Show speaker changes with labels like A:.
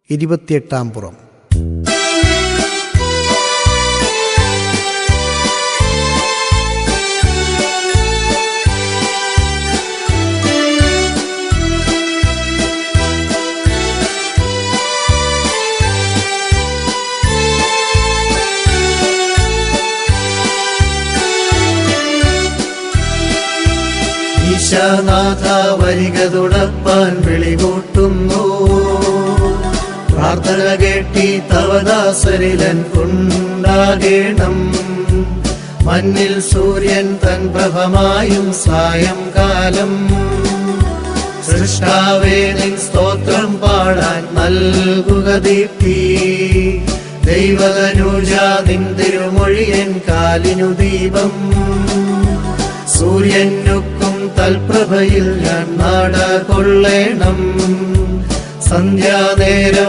A: 28-ാം പുറം.
B: ഈശാനാഥ വരിക തുടപ്പാൻ വിളികൂട്ടുന്നു. പ്രാർത്ഥന കേട്ടി തവദാസരിലൻ ഉണ്ടാകേണം. മഞ്ഞിൽ സൂര്യൻ തൻ പ്രഭമായും സായംകാലം. സൃഷ്ടാവേ നിൻ സ്തോത്രം പാടാൻ നൽകുക ദീപ്തി. ദൈവതനൂജ നിൻ തിരുമൊഴിയൻ കാലിനു ദീപം. സൂര്യനുക്കും തൽപ്രഭയിൽ ഞാൻ നാട കൊള്ളേണം. സന്ധ്യാനേരം